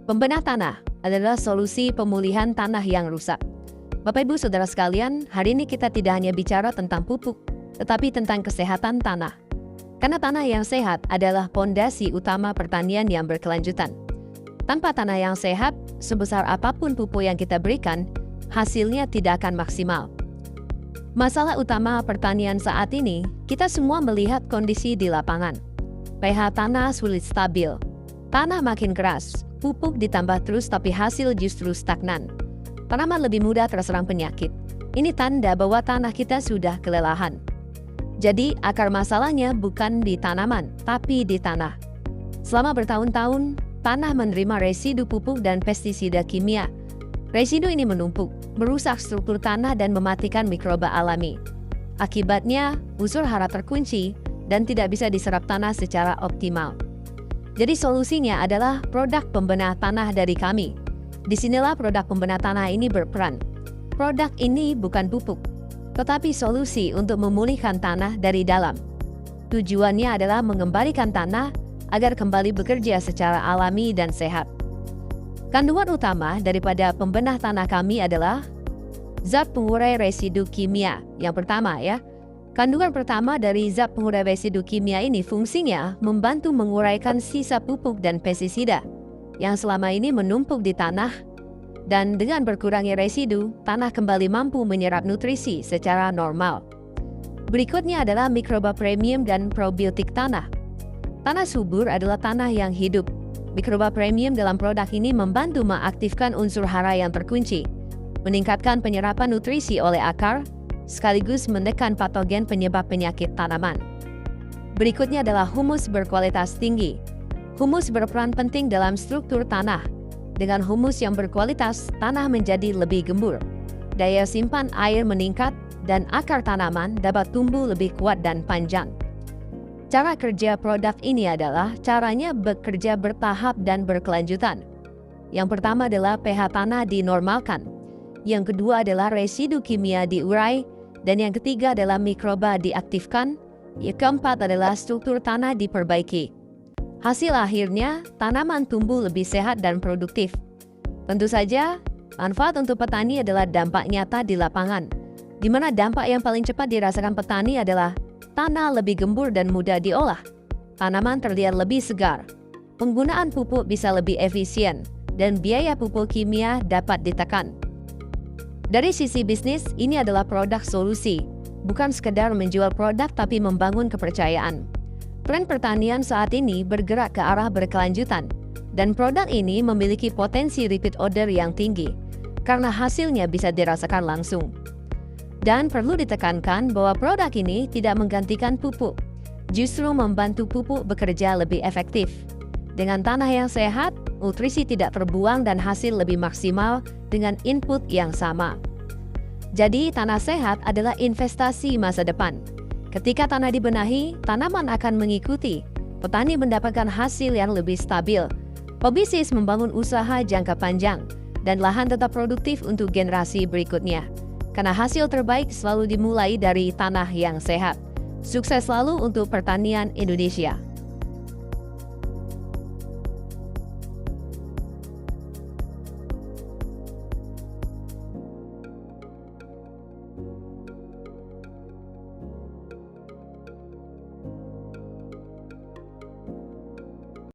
Pembenah tanah adalah solusi pemulihan tanah yang rusak. Bapak Ibu Saudara sekalian, hari ini kita tidak hanya bicara tentang pupuk, tetapi tentang kesehatan tanah. Karena tanah yang sehat adalah pondasi utama pertanian yang berkelanjutan. Tanpa tanah yang sehat, sebesar apapun pupuk yang kita berikan, hasilnya tidak akan maksimal. Masalah utama pertanian saat ini, kita semua melihat kondisi di lapangan. pH tanah sulit stabil, tanah makin keras, pupuk ditambah terus tapi hasil justru stagnan. Tanaman lebih mudah terserang penyakit. Ini tanda bahwa tanah kita sudah kelelahan. Jadi akar masalahnya bukan di tanaman, tapi di tanah. Selama bertahun-tahun, tanah menerima residu pupuk dan pestisida kimia. Residu ini menumpuk, merusak struktur tanah dan mematikan mikroba alami. Akibatnya, unsur hara terkunci dan tidak bisa diserap tanah secara optimal. Jadi solusinya adalah produk pembenah tanah dari kami. Disinilah produk pembenah tanah ini berperan. Produk ini bukan pupuk, tetapi solusi untuk memulihkan tanah dari dalam. Tujuannya adalah mengembalikan tanah agar kembali bekerja secara alami dan sehat. Kandungan utama daripada pembenah tanah kami adalah zat pengurai residu kimia. Yang pertama ya, kandungan pertama dari zat pengurai residu kimia ini fungsinya membantu menguraikan sisa pupuk dan pestisida yang selama ini menumpuk di tanah, dan dengan berkurangnya residu, tanah kembali mampu menyerap nutrisi secara normal. Berikutnya adalah mikroba premium dan probiotik tanah. Tanah subur adalah tanah yang hidup. Mikroba premium dalam produk ini membantu mengaktifkan unsur hara yang terkunci, meningkatkan penyerapan nutrisi oleh akar, sekaligus menekan patogen penyebab penyakit tanaman. Berikutnya adalah humus berkualitas tinggi. Humus berperan penting dalam struktur tanah. Dengan humus yang berkualitas, tanah menjadi lebih gembur. Daya simpan air meningkat dan akar tanaman dapat tumbuh lebih kuat dan panjang. Cara kerja produk ini adalah caranya bekerja bertahap dan berkelanjutan. Yang pertama adalah pH tanah dinormalkan. Yang kedua adalah residu kimia diurai. Dan yang ketiga adalah mikroba diaktifkan. Yang keempat adalah struktur tanah diperbaiki. Hasil akhirnya, tanaman tumbuh lebih sehat dan produktif. Tentu saja, manfaat untuk petani adalah dampak nyata di lapangan, di mana dampak yang paling cepat dirasakan petani adalah tanah lebih gembur dan mudah diolah. Tanaman terlihat lebih segar. Penggunaan pupuk bisa lebih efisien, dan biaya pupuk kimia dapat ditekan. Dari sisi bisnis, ini adalah produk solusi, bukan sekedar menjual produk tapi membangun kepercayaan. Tren pertanian saat ini bergerak ke arah berkelanjutan, dan produk ini memiliki potensi repeat order yang tinggi, karena hasilnya bisa dirasakan langsung. Dan perlu ditekankan bahwa produk ini tidak menggantikan pupuk, justru membantu pupuk bekerja lebih efektif. Dengan tanah yang sehat, nutrisi tidak terbuang dan hasil lebih maksimal dengan input yang sama. Jadi, tanah sehat adalah investasi masa depan. Ketika tanah dibenahi, tanaman akan mengikuti. Petani mendapatkan hasil yang lebih stabil. Pebisnis membangun usaha jangka panjang, dan lahan tetap produktif untuk generasi berikutnya. Karena hasil terbaik selalu dimulai dari tanah yang sehat. Sukses selalu untuk pertanian Indonesia.